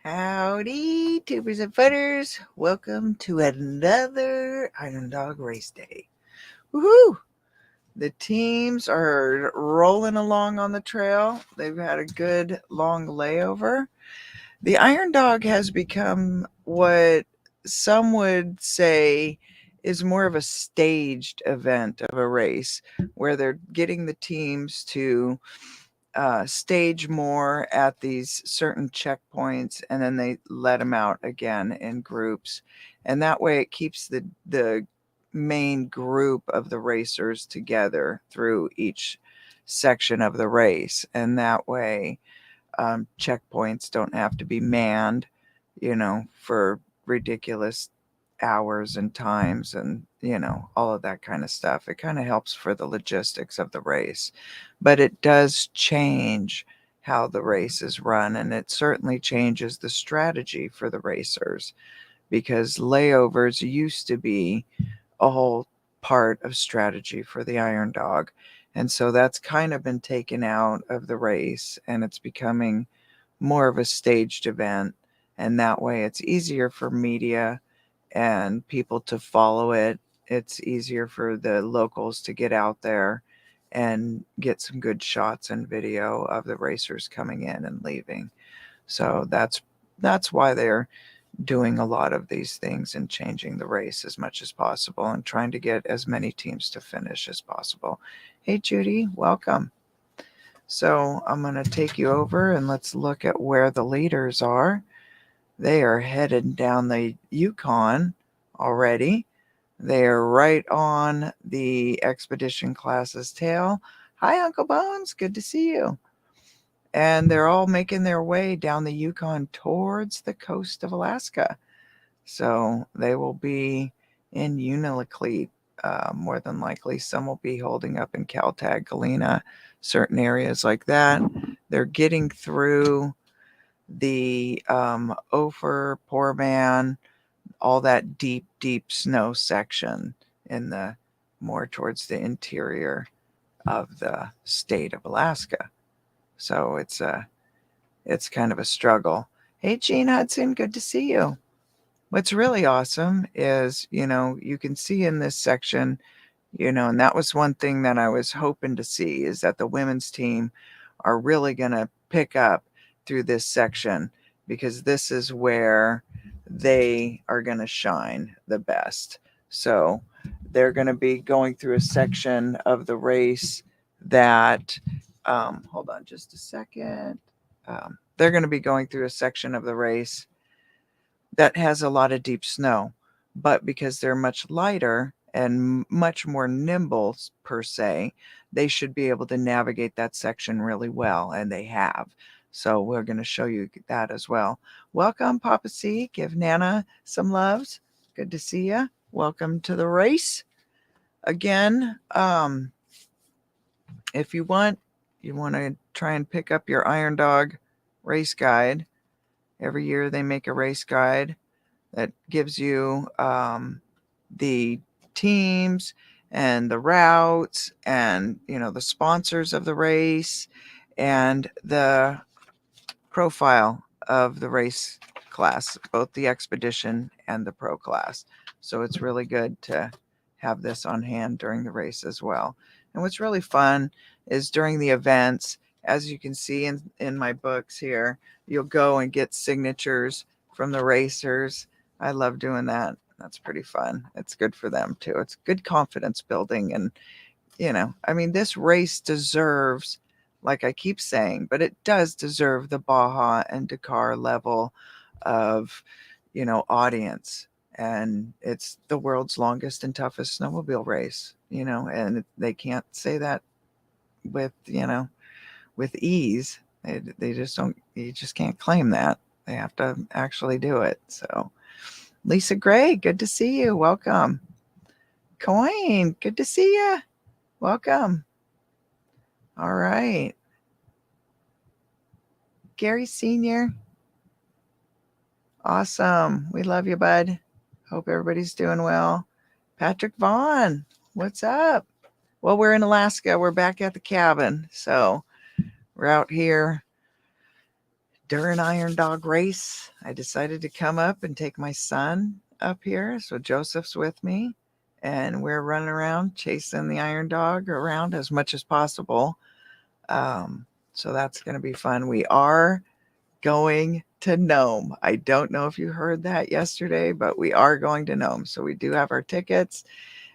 Howdy, tubers and footers. Welcome to another Iron Dog Race Day. Woohoo! The teams are rolling along on the trail. They've had a good long layover. The Iron Dog has become what some would say is more of a staged event of a race where they're getting the teams to stage more at these certain checkpoints, and then they let them out again in groups, and that way it keeps the main group of the racers together through each section of the race, and that way checkpoints don't have to be manned, for ridiculous hours and times and all of that kind of stuff. It kind of helps for the logistics of the race, but it does change how the race is run, and it certainly changes the strategy for the racers, because layovers used to be a whole part of strategy for the Iron Dog, and so that's kind of been taken out of the race, and it's becoming more of a staged event, and that way it's easier for media and people to follow it. It's easier for the locals to get out there and get some good shots and video of the racers coming in and leaving. So that's why they're doing a lot of these things and changing the race as much as possible and trying to get as many teams to finish as possible. Hey Judy, welcome. So I'm going to take you over and let's look at where the leaders are. They are headed down the Yukon already. They are right on the expedition class's tail. Hi, Uncle Bones. Good to see you. And they're all making their way down the Yukon towards the coast of Alaska. So they will be in Unalakleet, more than likely. Some will be holding up in Caltag, Galena, certain areas like that. They're getting through the Ophir, Poor Man, all that deep, deep snow section in the more towards the interior of the state of Alaska. So it's kind of a struggle. Hey, Gene Hudson, good to see you. What's really awesome is, you can see in this section, and that was one thing that I was hoping to see, is that the women's team are really going to pick up through this section, because this is where they are going to shine the best. So they're going to be going through a section of the race that, hold on just a second. They're going to be going through a section of the race that has a lot of deep snow, but because they're much lighter and much more nimble per se, they should be able to navigate that section really well, and they have. So we're going to show you that as well. Welcome, Papa C. Give Nana some loves. Good to see you. Welcome to the race. Again, if you want to try and pick up your Iron Dog race guide. Every year they make a race guide that gives you the teams and the routes and, the sponsors of the race and the profile of the race class, both the expedition and the pro class. So it's really good to have this on hand during the race as well. And what's really fun is during the events, as you can see in my books here, you'll go and get signatures from the racers. I love doing that. That's pretty fun. It's good for them too. It's good confidence building. And, this race deserves, like I keep saying, but it does deserve the Baja and Dakar level of, audience. And it's the world's longest and toughest snowmobile race, and they can't say that with, with ease. They just don't, you just can't claim that. They have to actually do it. So Lisa Gray, good to see you. Welcome. Coin, good to see you. Welcome. All right. Gary Sr. Awesome. We love you, bud. Hope everybody's doing well. Patrick Vaughn, what's up? Well, we're in Alaska. We're back at the cabin. So we're out here during Iron Dog race, I decided to come up and take my son up here. So Joseph's with me, and we're running around chasing the Iron Dog around as much as possible. So that's going to be fun. We are going to Nome. I don't know if you heard that yesterday, but we are going to Nome. So we do have our tickets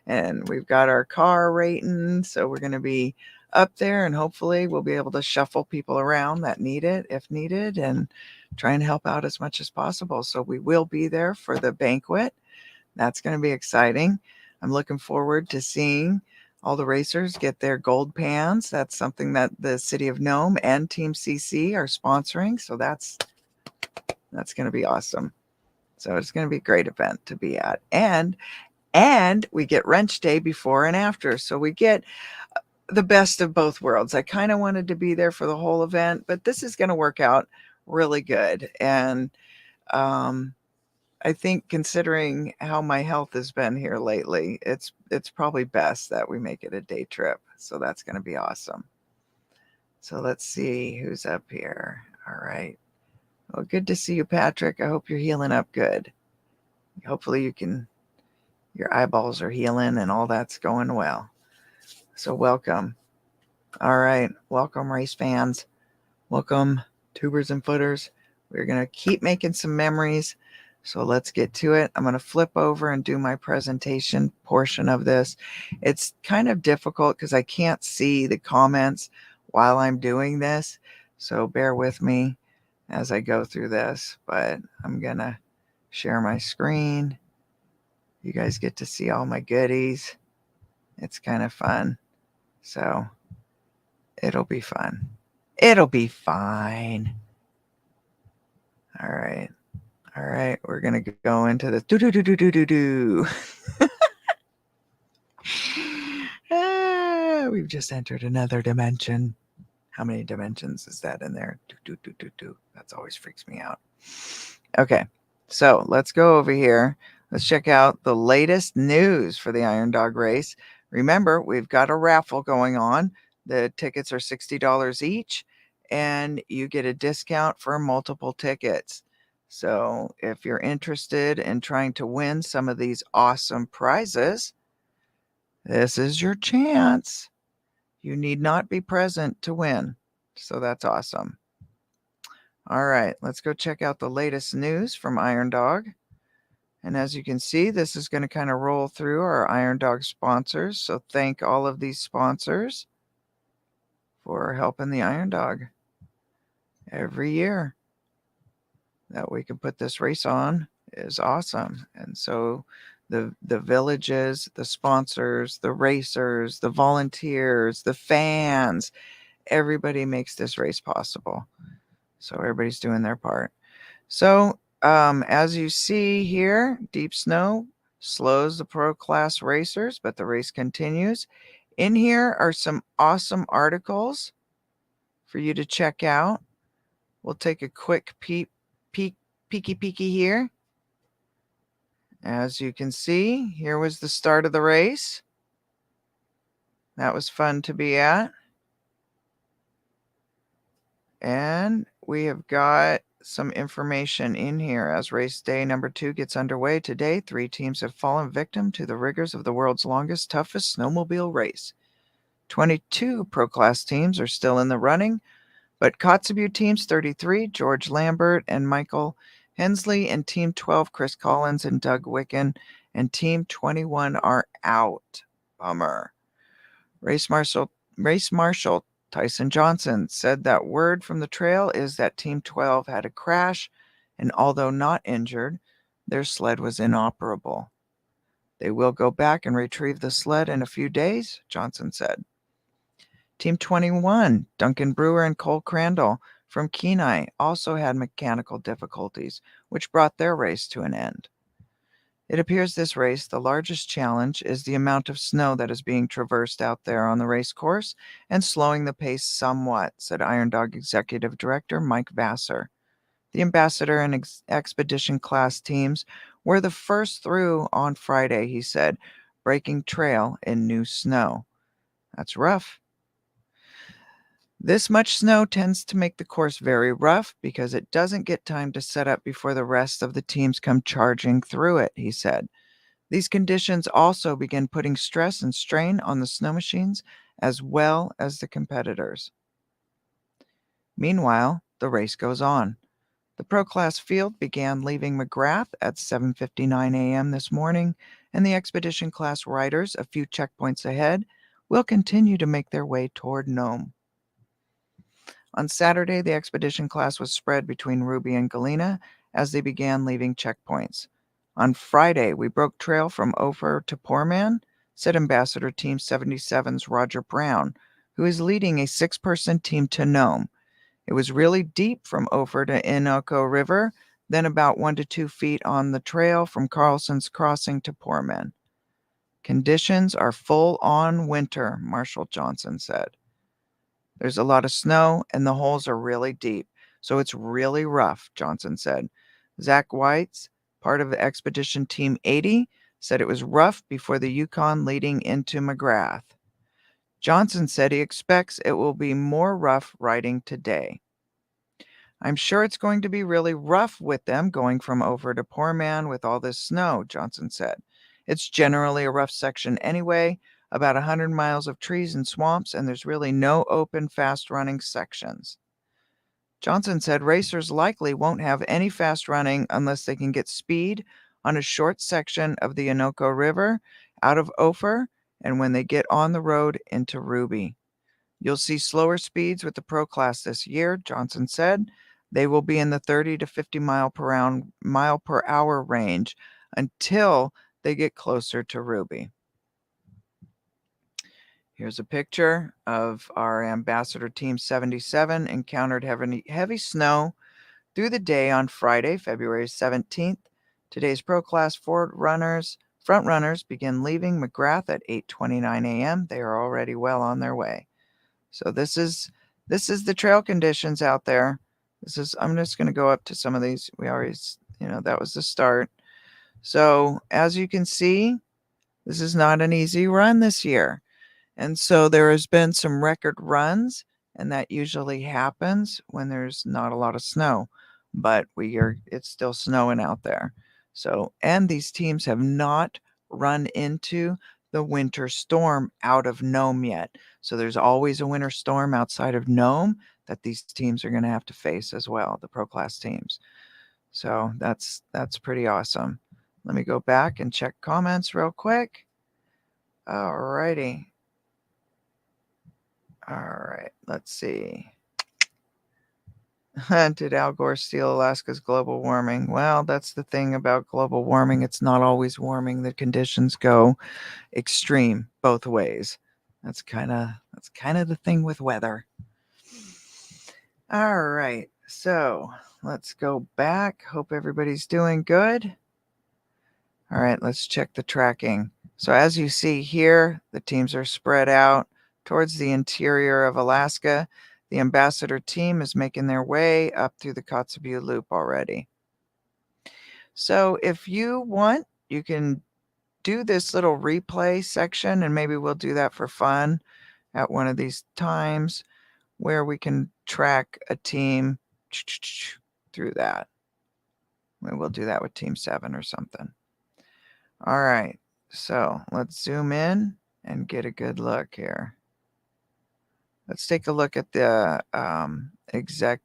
and we've got our car rating. So we're going to be up there and hopefully we'll be able to shuffle people around that need it if needed and try and help out as much as possible. So we will be there for the banquet. That's going to be exciting. I'm looking forward to seeing all the racers get their gold pans. That's something that the city of Nome and Team CC are sponsoring. So that's going to be awesome. So it's going to be a great event to be at. And we get Wrench Day before and after. So we get the best of both worlds. I kind of wanted to be there for the whole event, but this is going to work out really good. And I think considering how my health has been here lately, it's probably best that we make it a day trip. So that's going to be awesome. So let's see who's up here. All right. Well, good to see you, Patrick. I hope you're healing up good. Hopefully your eyeballs are healing and all that's going well. So welcome. All right. Welcome, race fans. Welcome, tubers and footers. We're going to keep making some memories. So let's get to it. I'm going to flip over and do my presentation portion of this. It's kind of difficult because I can't see the comments while I'm doing this. So bear with me as I go through this. But I'm going to share my screen. You guys get to see all my goodies. It's kind of fun. So it'll be fun. It'll be fine. All right. All right. We're going to go into the do. We've just entered another dimension. How many dimensions is that in there? Do. That's always freaks me out. Okay. So let's go over here. Let's check out the latest news for the Iron Dog race. Remember, we've got a raffle going on. The tickets are $60 each, and you get a discount for multiple tickets. So if you're interested in trying to win some of these awesome prizes, this is your chance. You need not be present to win. So that's awesome. All right, let's go check out the latest news from Iron Dog. And as you can see, this is going to kind of roll through our Iron Dog sponsors. So thank all of these sponsors for helping the Iron Dog every year. That we can put this race on is awesome. And so the villages, the sponsors, the racers, the volunteers, the fans, everybody makes this race possible. So everybody's doing their part. So as you see here, Deep Snow slows the pro class racers, but the race continues. In here are some awesome articles for you to check out. We'll take a quick peeky here. As you can see, here was the start of the race. That was fun to be at. And we have got some information in here. As race day number 2 gets underway today, 3 teams have fallen victim to the rigors of the world's longest, toughest snowmobile race. 22 pro class teams are still in the running, but Kotzebue teams 33, George Lambert and Michael Hensley, and Team 12, Chris Collins and Doug Wicken, and Team 21 are out. Bummer. Race Marshal Tyson Johnson said that word from the trail is that Team 12 had a crash, and although not injured, their sled was inoperable. They will go back and retrieve the sled in a few days, Johnson said. Team 21, Duncan Brewer and Cole Crandall from Kenai, also had mechanical difficulties, which brought their race to an end. It appears this race, the largest challenge, is the amount of snow that is being traversed out there on the race course and slowing the pace somewhat, said Iron Dog Executive Director Mike Vassar. The Ambassador and Expedition class teams were the first through on Friday, he said, breaking trail in new snow. That's rough. This much snow tends to make the course very rough because it doesn't get time to set up before the rest of the teams come charging through it, he said. These conditions also begin putting stress and strain on the snow machines as well as the competitors. Meanwhile, the race goes on. The Pro Class field began leaving McGrath at 7:59 a.m. this morning, and the Expedition Class riders, a few checkpoints ahead, will continue to make their way toward Nome. On Saturday, the Expedition Class was spread between Ruby and Galena as they began leaving checkpoints. On Friday, we broke trail from Ophir to Poorman, said Ambassador Team 77's Roger Brown, who is leading a 6-person team to Nome. It was really deep from Ophir to Innoko River, then about 1 to 2 feet on the trail from Carlson's Crossing to Poorman. Conditions are full on winter, Marshall Johnson said. There's a lot of snow and the holes are really deep, so it's really rough, Johnson said. Zach Whites, part of Expedition Team 80, said it was rough before the Yukon leading into McGrath. Johnson said he expects it will be more rough riding today. I'm sure it's going to be really rough with them going from Ophir to Poorman with all this snow, Johnson said. It's generally a rough section anyway, about 100 miles of trees and swamps, and there's really no open, fast-running sections. Johnson said racers likely won't have any fast running unless they can get speed on a short section of the Innoko River out of Ophir and when they get on the road into Ruby. You'll see slower speeds with the Pro Class this year, Johnson said. They will be in the 30 to 50 mile per hour range until they get closer to Ruby. Here's a picture of our Ambassador Team 77 encountered heavy snow through the day on Friday, February 17th. Today's Pro Class front runners begin leaving McGrath at 8:29 a.m. They are already well on their way. So this is the trail conditions out there. I'm just going to go up to some of these. We already, that was the start. So as you can see, this is not an easy run this year. And so there has been some record runs, and that usually happens when there's not a lot of snow, but it's still snowing out there. So, and these teams have not run into the winter storm out of Nome yet. So there's always a winter storm outside of Nome that these teams are going to have to face as well, the Pro Class teams. So that's pretty awesome. Let me go back and check comments real quick. All righty. All right, let's see. Did Al Gore steal Alaska's global warming? Well, that's the thing about global warming. It's not always warming. The conditions go extreme both ways. That's kind of the thing with weather. All right, so let's go back. Hope everybody's doing good. All right, let's check the tracking. So as you see here, the teams are spread out towards the interior of Alaska. The Ambassador team is making their way up through the Kotzebue Loop already. So if you want, you can do this little replay section, and maybe we'll do that for fun at one of these times where we can track a team through that. Maybe we'll do that with Team 7 or something. All right, so let's zoom in and get a good look here. Let's take a look at the executive,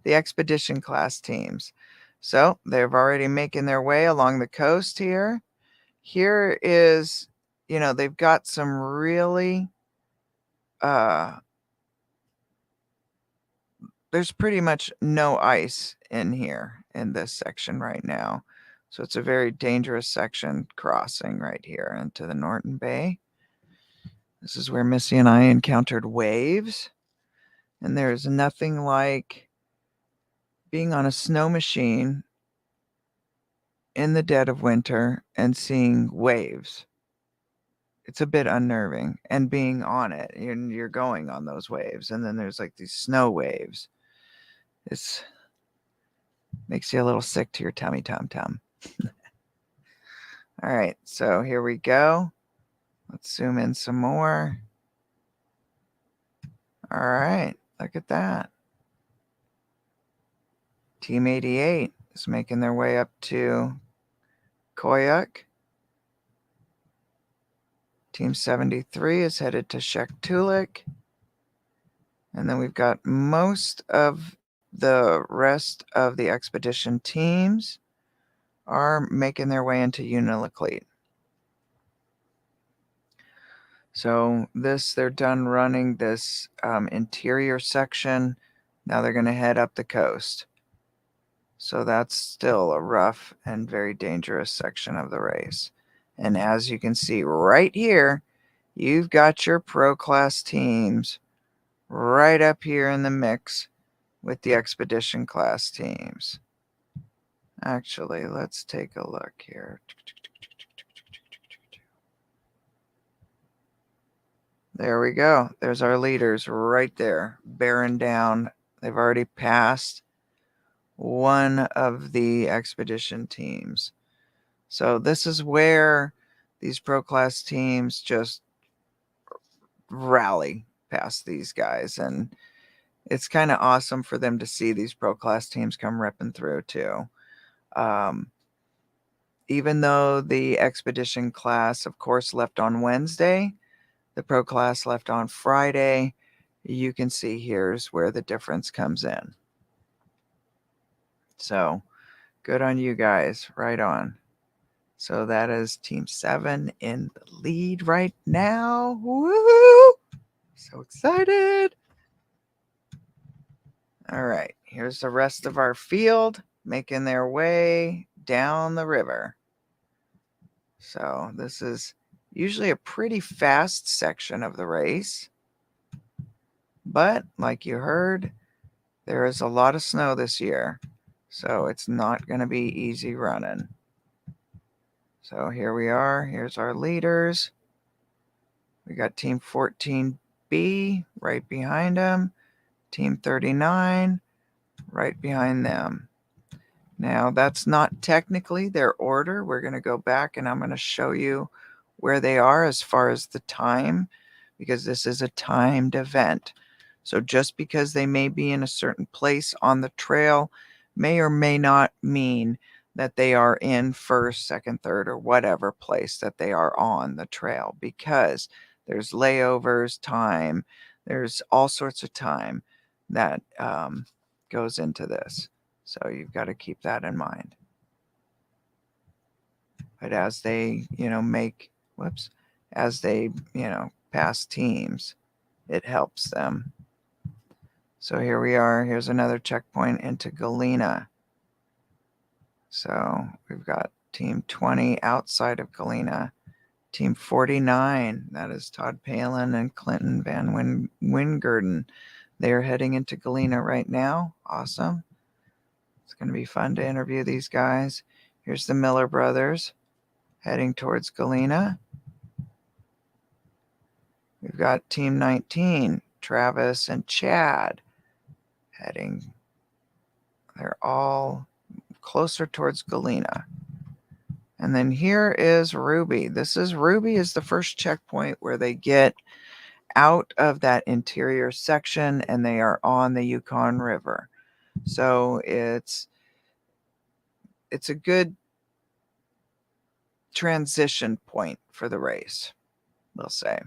the Expedition Class teams. So they're already making their way along the coast here. Here is, they've got some really, there's pretty much no ice in here in this section right now. So it's a very dangerous section crossing right here into the Norton Bay. This is where Missy and I encountered waves. And there's nothing like being on a snow machine in the dead of winter and seeing waves. It's a bit unnerving, and being on it, you're going on those waves, and then there's like these snow waves. It makes you a little sick to your tummy tum. All right, so here we go. Let's zoom in some more. All right, look at that. Team 88 is making their way up to Koyuk. Team 73 is headed to Shektulik. And then we've got most of the rest of the expedition teams are making their way into Unalakleet. So they're done running this interior section. Now they're going to head up the coast. So that's still a rough and very dangerous section of the race. And as you can see right here, you've got your pro class teams right up here in the mix with the expedition class teams. Actually, let's take a look here. There we go. There's our leaders right there, bearing down. They've already passed one of the expedition teams. So this is where these pro class teams just rally past these guys. And it's kind of awesome for them to see these pro class teams come ripping through too. Even though the expedition class, of course, left on Wednesday, the pro class left on Friday. You can see here's where the difference comes in. So good on you guys. Right on. So that is Team 7 in the lead right now. Woo! So excited. All right. Here's the rest of our field making their way down the river. So this is usually a pretty fast section of the race. But like you heard, there is a lot of snow this year. So it's not going to be easy running. So here we are. Here's our leaders. We got Team 14B right behind them. Team 39 right behind them. Now, that's not technically their order. We're going to go back and I'm going to show you where they are as far as the time, because this is a timed event. So just because they may be in a certain place on the trail may or may not mean that they are in first, second, third, or whatever place that they are on the trail, because there's layovers time. There's all sorts of time that goes into this. So you've got to keep that in mind. But as they, as they, pass teams, it helps them. So here we are. Here's another checkpoint into Galena. So we've got Team 20 outside of Galena. Team 49, that is Todd Palin and Clinton Van Wingerden. They are heading into Galena right now. Awesome. It's going to be fun to interview these guys. Here's the Miller brothers heading towards Galena. We've got Team 19, Travis and Chad, heading. They're all closer towards Galena. And then here is Ruby. Ruby is the first checkpoint where they get out of that interior section and they are on the Yukon River. So it's a good transition point for the race, we'll say.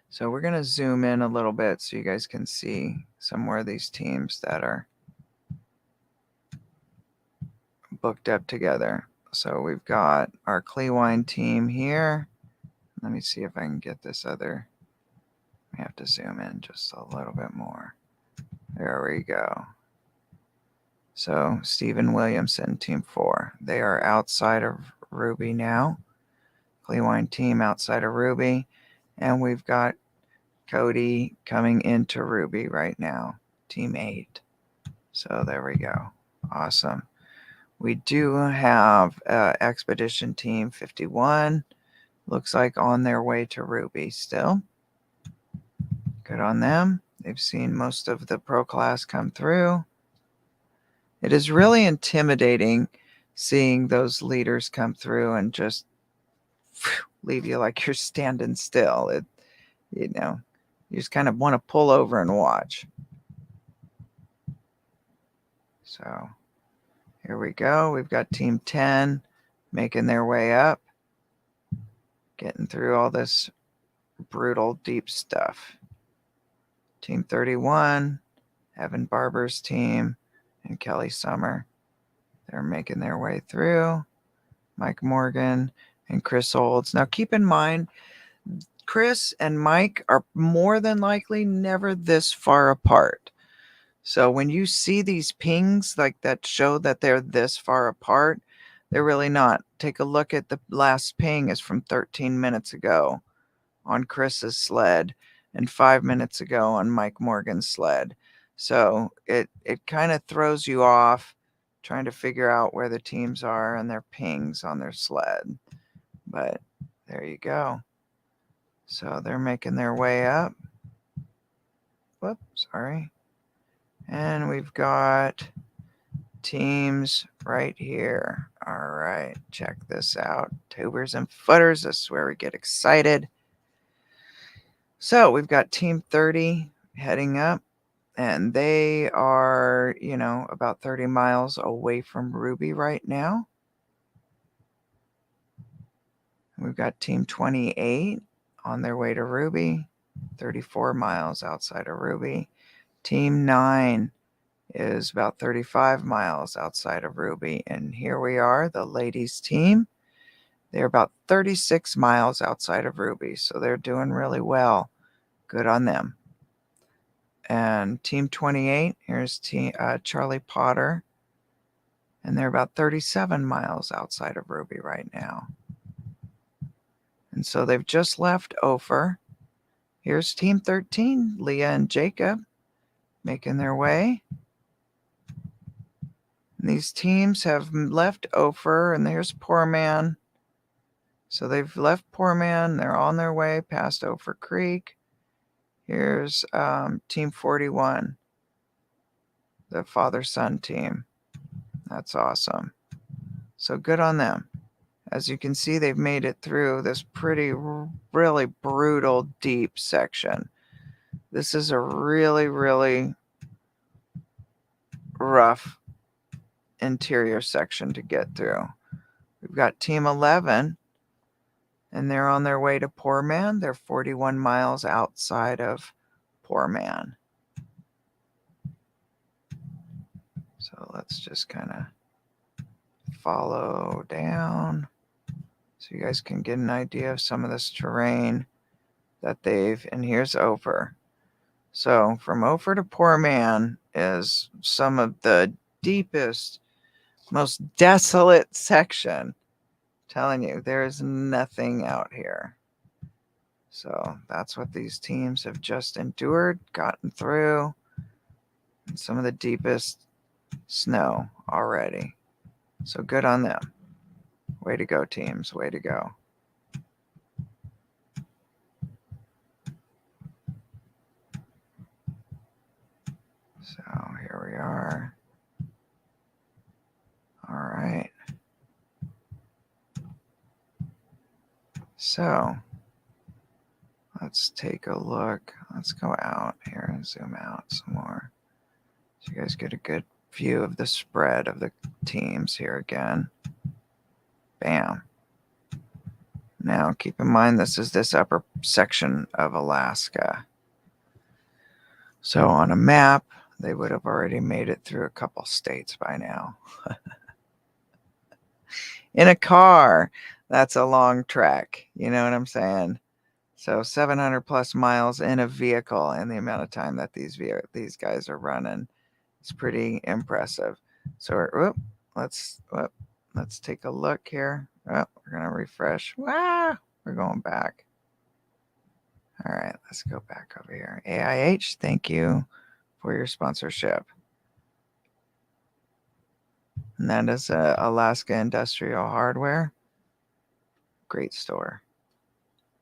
So we're going to zoom in a little bit so you guys can see some more of these teams that are booked up together. So we've got our Cleewine team here. Let me see if I can get this other. I have to zoom in just a little bit more. There we go. So Stephen Williamson, Team 4. They are outside of Ruby now. Cleewine team outside of Ruby. And we've got Cody coming into Ruby right now. Team 8. So there we go. Awesome. We do have Expedition Team 51. Looks like on their way to Ruby still. Good on them. They've seen most of the pro class come through. It is really intimidating seeing those leaders come through and just leave you like you're standing still. You just kind of want to pull over and watch. So here we go. We've got Team 10 making their way up, getting through all this brutal, deep stuff. Team 31, Evan Barber's team, and Kelly Summer. They're making their way through. Mike Morgan and Chris Olds. Now keep in mind, Chris and Mike are more than likely never this far apart. So when you see these pings like that show that they're this far apart, they're really not. Take a look at the last ping is from 13 minutes ago on Chris's sled and 5 minutes ago on Mike Morgan's sled. So it kind of throws you off trying to figure out where the teams are and their pings on their sled. But there you go. So they're making their way up. Whoops, sorry. And we've got teams right here. All right, check this out. Tubers and footers, this is where we get excited. So we've got Team 30 heading up, and they are, about 30 miles away from Ruby right now. We've got Team 28 on their way to Ruby, 34 miles outside of Ruby. Team 9 is about 35 miles outside of Ruby. And here we are, the ladies team. They're about 36 miles outside of Ruby, so they're doing really well. Good on them. And Team 28, here's Charlie Potter, and they're about 37 miles outside of Ruby right now. And so they've just left Ophir. Here's Team 13, Leah and Jacob, making their way. And these teams have left Ophir, and there's Poor Man. So they've left Poor Man. They're on their way past Ophir Creek. Here's Team 41, the father-son team. That's awesome. So good on them. As you can see, they've made it through this really brutal, deep section. This is a really, really rough interior section to get through. We've got Team 11, and they're on their way to Poor Man. They're 41 miles outside of Poor Man. So let's just kind of follow down so you guys can get an idea of some of this terrain that and here's Ophir. So from Ophir to Poor Man is some of the deepest, most desolate section. I'm telling you, there is nothing out here. So that's what these teams have just endured, gotten through, and some of the deepest snow already. So good on them. Way to go, teams. Way to go. So here we are. All right. So let's take a look. Let's go out here and zoom out some more, so you guys get a good view of the spread of the teams here again. Bam. Now keep in mind this is this upper section of Alaska. So on a map, they would have already made it through a couple states by now. In a car, that's a long trek. You know what I'm saying? So 700 plus miles in a vehicle in the amount of time that these guys are running. It's pretty impressive. So let's take a look here. Oh, we're going to refresh. Wow, we're going back. All right, let's go back over here. AIH, thank you for your sponsorship. And that is Alaska Industrial Hardware. Great store.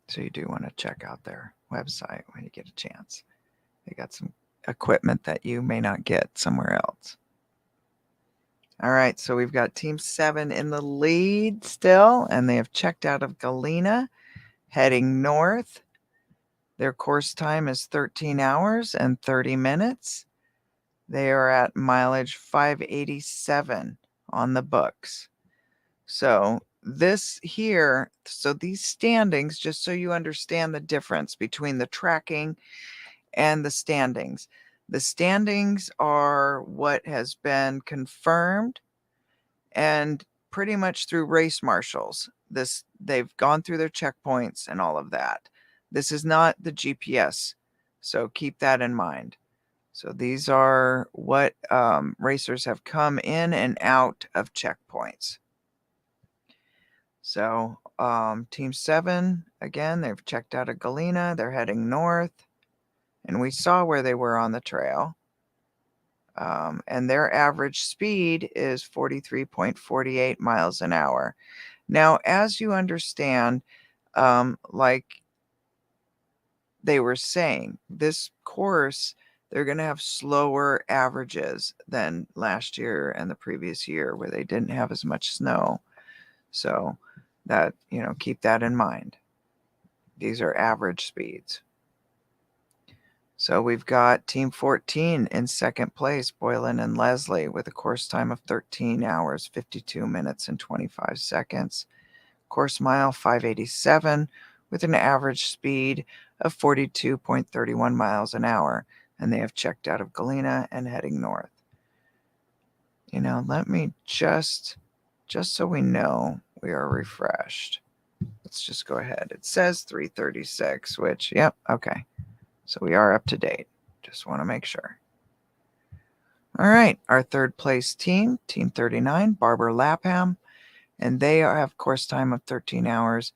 So you do want to check out their website when you get a chance. They got some equipment that you may not get somewhere else. All right, so we've got Team 7 in the lead still, and they have checked out of Galena, heading north. Their course time is 13 hours and 30 minutes. They are at mileage 587 on the books. So this here, so these standings, just so you understand the difference between the tracking and the standings. The standings are what has been confirmed and pretty much through race marshals. They've gone through their checkpoints and all of that. This is not the GPS, so keep that in mind. So these are what racers have come in and out of checkpoints. So Team 7, again, they've checked out of Galena. They're heading north. And we saw where they were on the trail. And their average speed is 43.48 miles an hour. Now, as you understand, like they were saying, this course, they're going to have slower averages than last year and the previous year where they didn't have as much snow. So that, keep that in mind. These are average speeds. So we've got Team 14 in second place, Boylan and Leslie, with a course time of 13 hours, 52 minutes, and 25 seconds. Course mile 587 with an average speed of 42.31 miles an hour. And they have checked out of Galena and heading north. Let me just so we know we are refreshed. Let's just go ahead. It says 336, which, yep, okay. So we are up to date. Just want to make sure. All right, our third place team, Team 39, Barbara Lapham, and they have course time of 13 hours,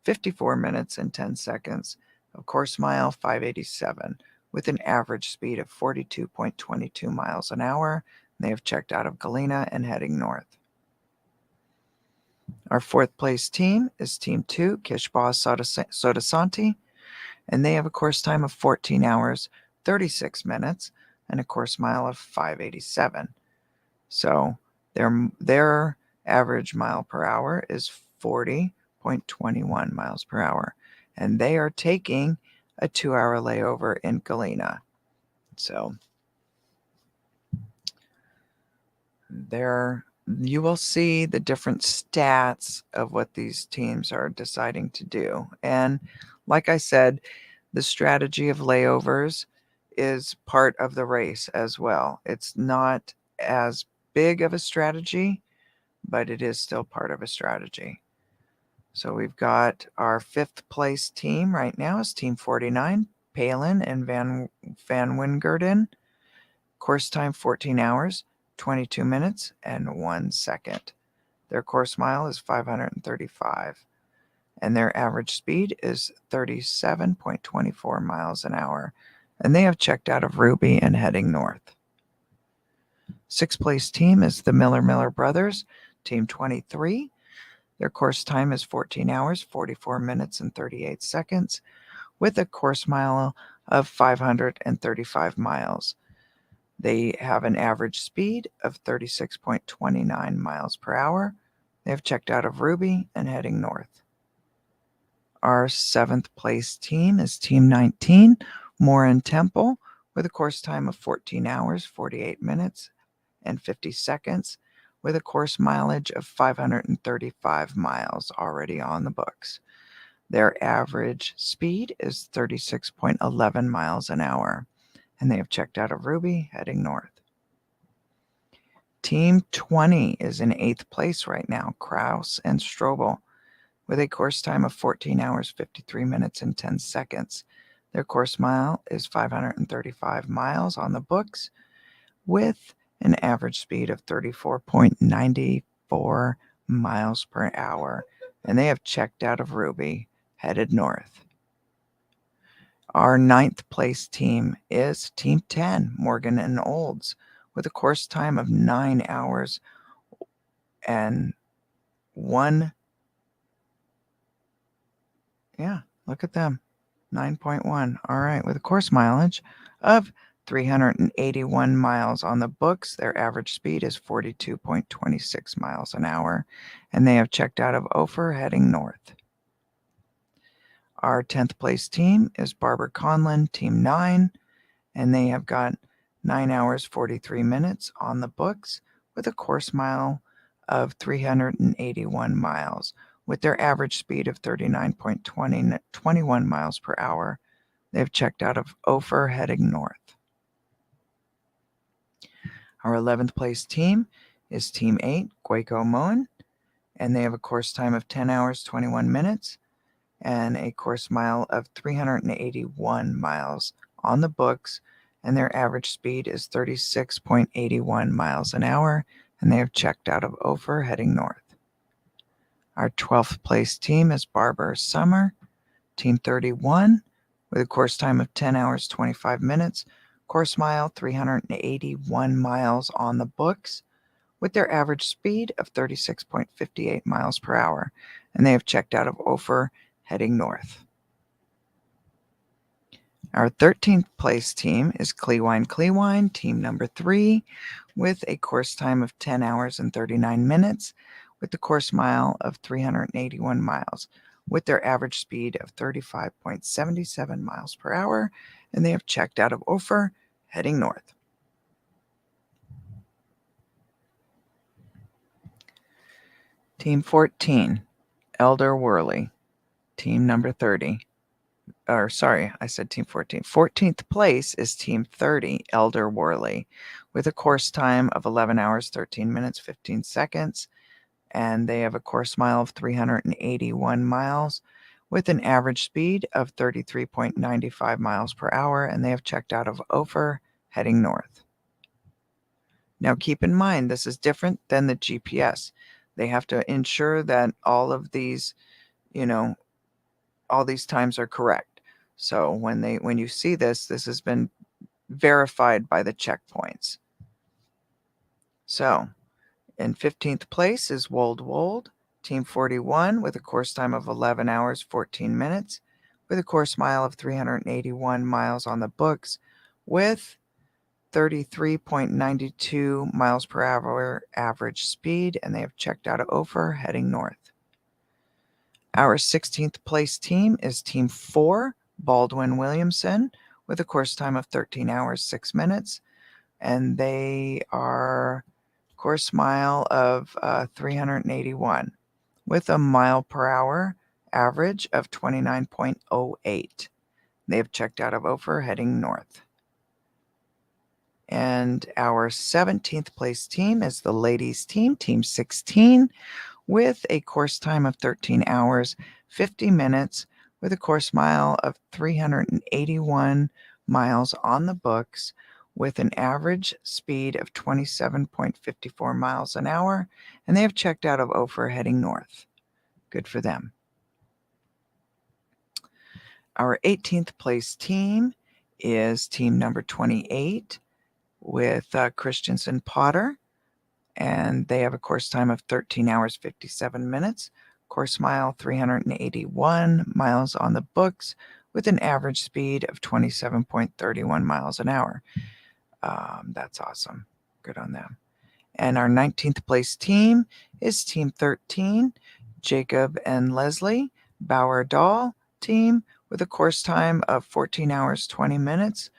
54 minutes, and 10 seconds, of course mile 587, with an average speed of 42.22 miles an hour. They have checked out of Galena and heading north. Our fourth place team is Team 2, Kishbaugh Sodasanti, and they have a course time of 14 hours, 36 minutes, and a course mile of 587. So their average mile per hour is 40.21 miles per hour, and they are taking a 2-hour layover in Galena. So you will see the different stats of what these teams are deciding to do. And like I said, the strategy of layovers is part of the race as well. It's not as big of a strategy, but it is still part of a strategy. So we've got our fifth place team right now is Team 49, Palin and Van Wingerden. Course time 14 hours, 22 minutes, and 1 second. Their course mile is 535, and their average speed is 37.24 miles an hour, and they have checked out of Ruby and heading north. Sixth place team is the Miller Brothers, Team 23. Their course time is 14 hours, 44 minutes, and 38 seconds, with a course mile of 535 miles. They have an average speed of 36.29 miles per hour. They have checked out of Ruby and heading north. Our seventh place team is Team 19, Morin Temple, with a course time of 14 hours, 48 minutes, and 50 seconds, with a course mileage of 535 miles already on the books. Their average speed is 36.11 miles an hour, and they have checked out of Ruby, heading north. Team 20 is in 8th place right now, Kraus and Strobel, with a course time of 14 hours, 53 minutes, and 10 seconds. Their course mile is 535 miles on the books, with an average speed of 34.94 miles per hour, and they have checked out of Ruby, headed north. Our 9th place team is Team 10, Morgan and Olds, with a course time of 9 hours and 1. Yeah, look at them. 9.1. All right, with a course mileage of 381 miles on the books. Their average speed is 42.26 miles an hour, and they have checked out of Ophir heading north. Our 10th place team is Barber Conlin, Team 9, and they have got 9 hours 43 minutes on the books with a course mile of 381 miles. With their average speed of 39.21 miles per hour, they've checked out of Ophir heading north. Our 11th place team is Team 8, Guayco Moen, and they have a course time of 10 hours 21 minutes and a course mile of 381 miles on the books, and their average speed is 36.81 miles an hour, and they have checked out of Ophir heading north. Our 12th place team is Barber Summer, Team 31, with a course time of 10 hours 25 minutes, course mile 381 miles on the books, with their average speed of 36.58 miles per hour, and they have checked out of Ophir heading north. Our 13th place team is Cleewine, team number 3, with a course time of 10 hours and 39 minutes, with the course mile of 381 miles, with their average speed of 35.77 miles per hour, and they have checked out of Ophir heading north. Team 14, Elder Worley, team number 30. Or sorry, I said team 14. 14th place is team 30, Elder Worley, with a course time of 11 hours, 13 minutes, 15 seconds. And they have a course mile of 381 miles with an average speed of 33.95 miles per hour. And they have checked out of Ophir heading north. Now keep in mind, this is different than the GPS. They have to ensure that all of these, all these times are correct. So when you see this has been verified by the checkpoints. So in 15th place is Wold, team 41, with a course time of 11 hours, 14 minutes, with a course mile of 381 miles on the books, with 33.92 miles per hour average speed, and they have checked out of Ophir heading north. Our 16th place team is Team 4, Baldwin Williamson, with a course time of 13 hours, 6 minutes, and they are course mile of 381, with a mile per hour average of 29.08. They have checked out of Ophir heading north. And our 17th place team is the ladies team, Team 16, with a course time of 13 hours, 50 minutes, with a course mile of 381 miles on the books, with an average speed of 27.54 miles an hour, and they have checked out of Ophir heading north. Good for them. Our 18th place team is team number 28 with Christensen Potter, and they have a course time of 13 hours, 57 minutes, course mile 381 miles on the books, with an average speed of 27.31 miles an hour. That's awesome. Good on them. And our 19th place team is Team 13, Jacob and Leslie Bauer Dahl team, with a course time of 14 hours, 20 minutes.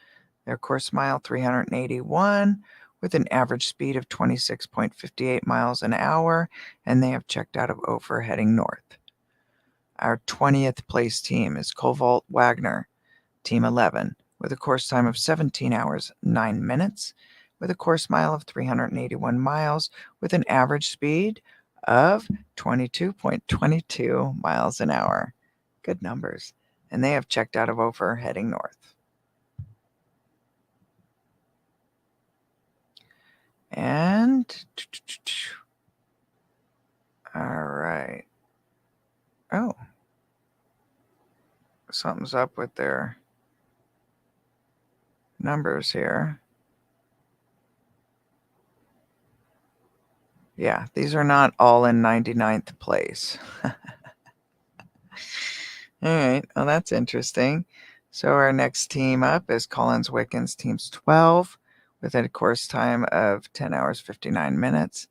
Their course mile 381 with an average speed of 26.58 miles an hour, and they have checked out of Ophir heading north. Our 20th place team is Kovolt Wagner, Team 11, with a course time of 17 hours, 9 minutes, with a course mile of 381 miles, with an average speed of 22.22 miles an hour. Good numbers. And they have checked out of Ophir heading north. And all right. Oh, something's up with their numbers here. Yeah, these are not all in 99th place. All right, well, that's interesting. So our next team up is Collins Wickens, teams 12, with a course time of 10 hours 59 minutes,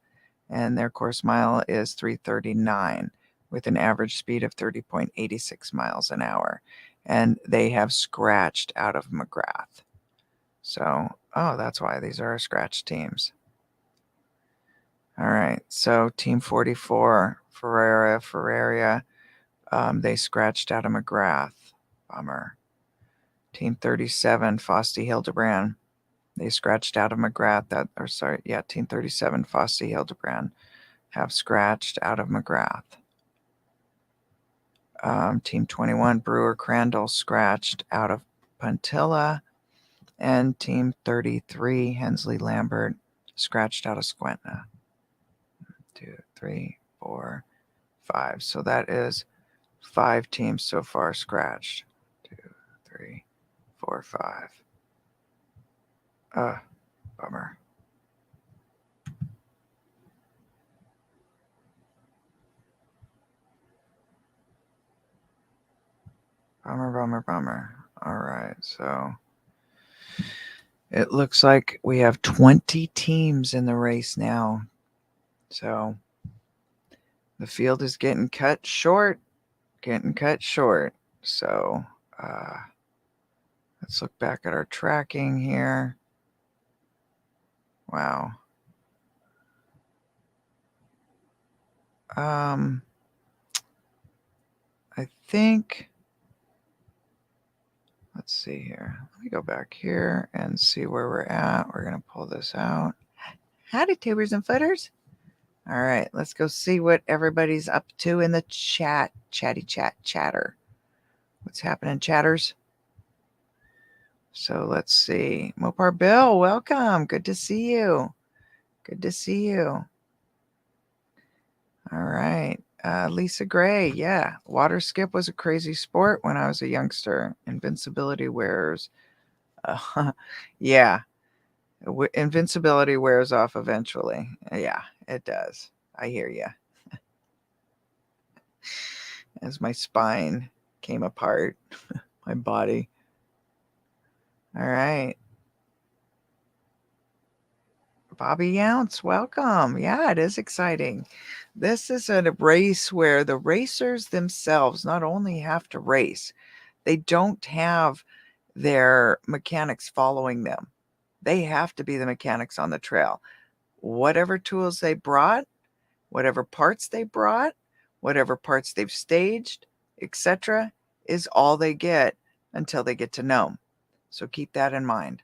and their course mile is 339 with an average speed of 30.86 miles an hour. And they have scratched out of McGrath. So, that's why these are our scratch teams. All right, so team 44, Ferraria, they scratched out of McGrath. Bummer. Team 37, Fossey Hildebrand, they scratched out of McGrath. Team 37, Fossey Hildebrand, have scratched out of McGrath. Team 21, Brewer Crandall, scratched out of Puntilla. And Team 33, Hensley Lambert, scratched out of Squentna. 2, 3, 4, 5. So that is 5 teams so far scratched. 2, 3, 4, 5. Bummer. Bummer. All right, so it looks like we have 20 teams in the race now. So the field is getting cut short. So let's look back at our tracking here. Wow. I think, let's see here. Let me go back here and see where we're at. We're going to pull this out. Howdy, tubers and footers. All right, let's go see what everybody's up to in the chat. Chatter. What's happening, chatters? So let's see. Mopar Bill, welcome. Good to see you. All right. Lisa Gray, yeah. Water skip was a crazy sport when I was a youngster. Invincibility wears. Yeah. Invincibility wears off eventually. Yeah, it does. I hear you. As my spine came apart, my body. All right. Bobby Younce, welcome. Yeah, it is exciting. This is a race where the racers themselves not only have to race, they don't have their mechanics following them. They have to be the mechanics on the trail. Whatever tools they brought, whatever parts they brought, whatever parts they've staged, etc., is all they get until they get to Nome. So keep that in mind.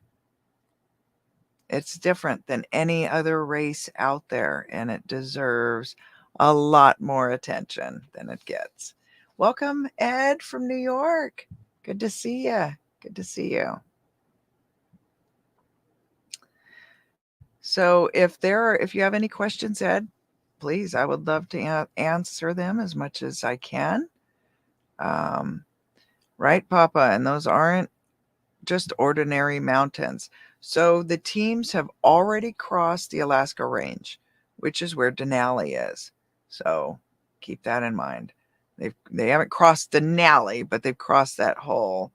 It's different than any other race out there, and it deserves a lot more attention than it gets. Welcome, Ed from New York. Good to see you. So if you have any questions, Ed, please, I would love to answer them as much as I can. Right, Papa? And those aren't just ordinary mountains. So the teams have already crossed the Alaska Range, which is where Denali is. So keep that in mind. They haven't crossed Denali, but they've crossed that whole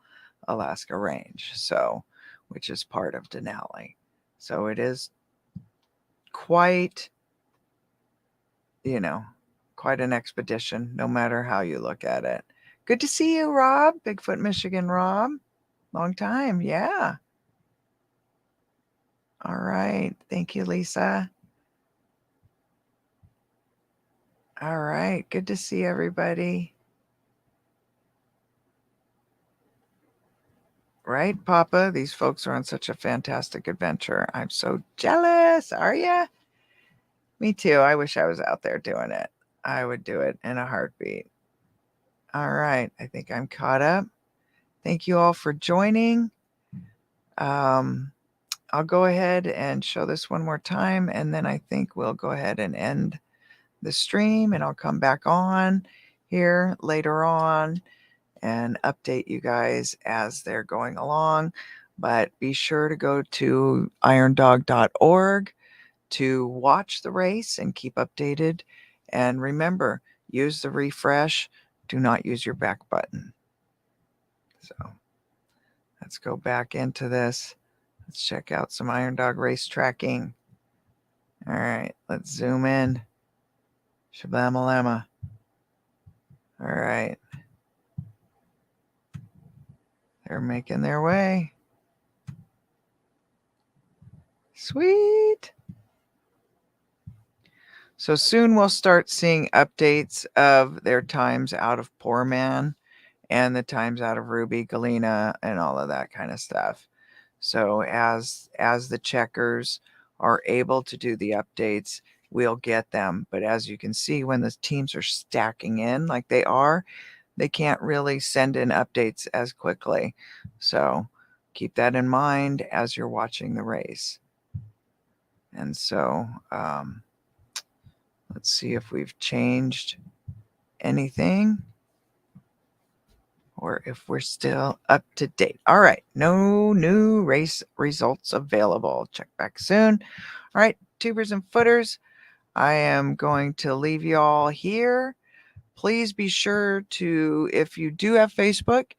Alaska Range. So, which is part of Denali. So it is quite an expedition, no matter how you look at it. Good to see you, Rob. Bigfoot, Michigan, Rob. Long time. Yeah. All right. Thank you, Lisa. All right. Good to see everybody. Right, Papa? These folks are on such a fantastic adventure. I'm so jealous. Are ya? Me too. I wish I was out there doing it. I would do it in a heartbeat. All right. I think I'm caught up. Thank you all for joining. I'll go ahead and show this one more time, and then I think we'll go ahead and end the stream, and I'll come back on here later on and update you guys as they're going along. But be sure to go to irondog.org to watch the race and keep updated. And remember, use the refresh. Do not use your back button. So Let's go back into this. Let's check out some Iron Dog race tracking. All right, let's zoom in. Shablamalama. All right. They're making their way. Sweet. So soon we'll start seeing updates of their times out of Poor Man and the times out of Ruby, Galena, and all of that kind of stuff. So as the checkers are able to do the updates, we'll get them. But as you can see, when the teams are stacking in like they are, they can't really send in updates as quickly. So keep that in mind as you're watching the race. And so let's see if we've changed anything or if we're still up to date. All right, no new race results available. Check back soon. All right, tubers and footers, I am going to leave you all here. Please be sure to, if you do have Facebook,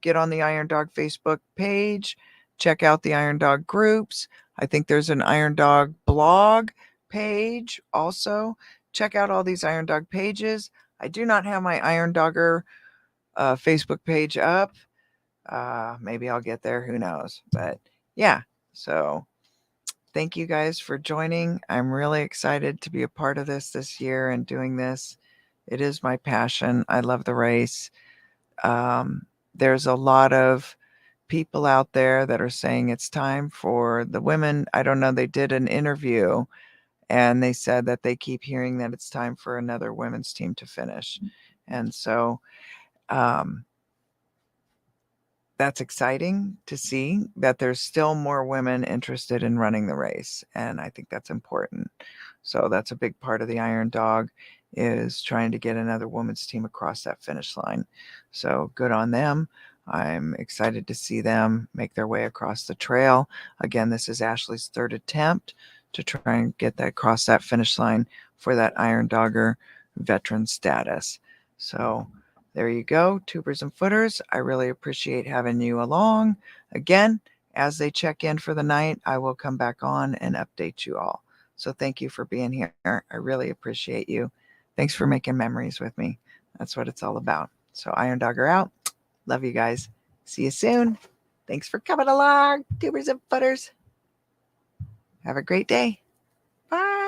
get on the Iron Dog Facebook page. Check out the Iron Dog groups. I think there's an Iron Dog blog page also. Check out all these Iron Dog pages. I do not have my Iron Dogger Facebook page up. Maybe I'll get there. Who knows? But yeah, so thank you guys for joining. I'm really excited to be a part of this year and doing this. It is my passion. I love the race. There's a lot of people out there that are saying it's time for the women. I don't know. They did an interview and they said that they keep hearing that it's time for another women's team to finish. And so that's exciting to see that there's still more women interested in running the race. And I think that's important. So that's a big part of the Iron Dog, is trying to get another women's team across that finish line. So good on them. I'm excited to see them make their way across the trail. Again, this is Ashley's third attempt to try and get that across that finish line for that Iron Dogger veteran status. So there you go, tubers and footers. I really appreciate having you along. Again, as they check in for the night, I will come back on and update you all. So thank you for being here. I really appreciate you. Thanks for making memories with me. That's what it's all about. So Iron Dogger out. Love you guys. See you soon. Thanks for coming along, tubers and footers. Have a great day. Bye.